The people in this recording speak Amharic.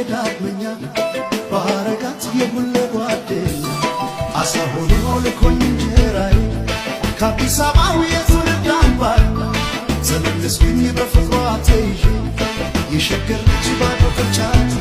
ዳግመኛ ባረጋት የሁሌ ጓደኛ አሳ ሆኖ ልኮኝ እንጀራዬ ከአዲስ አበባው የትውልድ አምባር ተመለስኩኝ በፍቅሯ ተይዤ የሸገር ልጅ ባዶ ቅርጫት